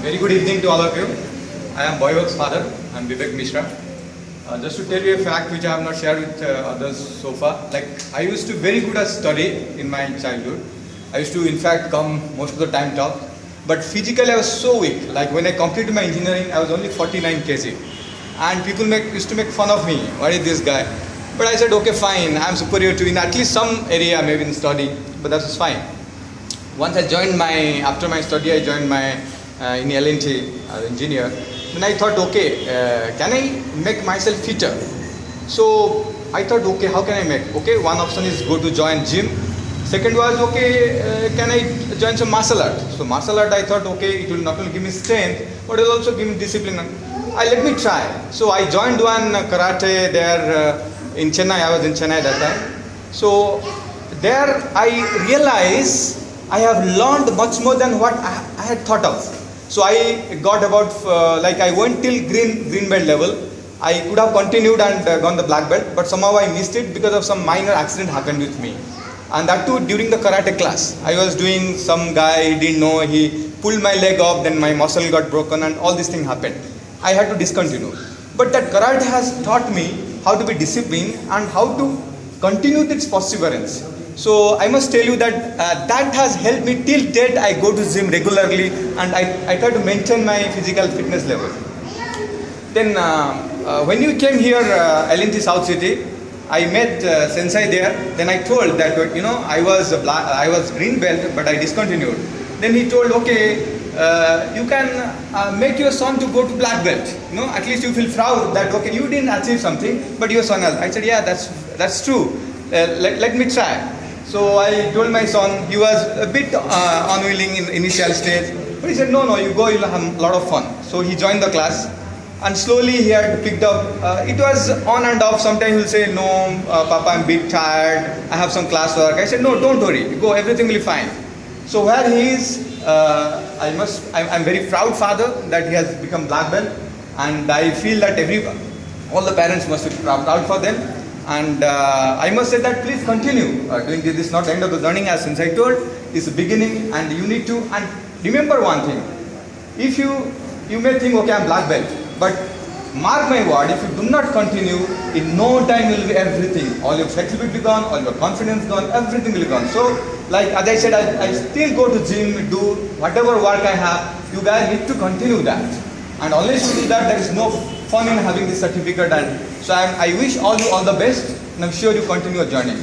Very good evening to all of you. I am Vaibhav's father. I am Vivek Mishra. Just to tell you a fact which I have not shared with others so far. Like I used to very good at study in my childhood. I used to in fact come most of the time top. But physically I was so weak. Like when I completed my engineering, I was only 49 kg. And people used to make fun of me. What is this guy? But I said, okay, fine. I am superior to in at least some area, maybe in study. But that was fine. Once I joined after my study, I joined in L&T as engineer. Then I thought, okay, can I make myself fitter? So I thought, okay, how can I make? Okay, one option is go to join gym. Second was, okay, can I join some martial art? So martial art, I thought, okay, it will not only give me strength, but it will also give me discipline. Let me try. So I joined one karate there in Chennai. I was in Chennai that time. So there I realized I have learned much more than what I had thought of. So I got about, I went till green belt level. I could have continued and gone the black belt, but somehow I missed it because of some minor accident happened with me. And that too during the karate class. I was doing, some guy didn't know, he pulled my leg off, then my muscle got broken and all these things happened. I had to discontinue. But that karate has taught me how to be disciplined and how to continue its perseverance. So I must tell you that that has helped me till date. I go to gym regularly and I try to maintain my physical fitness level. Then when you came here, L&T South City, I met Sensei there. Then I told that I was green belt, but I discontinued. Then he told, okay, you can make your son to go to black belt. At least you feel proud that okay, you didn't achieve something, but your son has. I said, yeah, that's true. Let me try. So I told my son, he was a bit unwilling in initial stage, but he said, no, you go, you'll have a lot of fun. So he joined the class, and slowly he had picked up. It was on and off. Sometimes he'll say, no, Papa, I'm a bit tired. I have some class work. I said, no, don't worry, go, everything will be fine. So where he is, I'm very proud father that he has become black belt, and I feel that all the parents must be proud for them. And I must say that please continue doing this. This is not the end of the learning, as since I told, it's the beginning, and you need to. And remember one thing: if you may think, okay, I'm black belt, but mark my word, if you do not continue, in no time will be everything. All your flexibility will be gone, all your confidence gone, everything will be gone. So, like as I said, I still go to gym, do whatever work I have. You guys need to continue that. And unless you do that, there is no fun in having this certificate. And so I wish all you all the best, and I'm sure you continue your journey.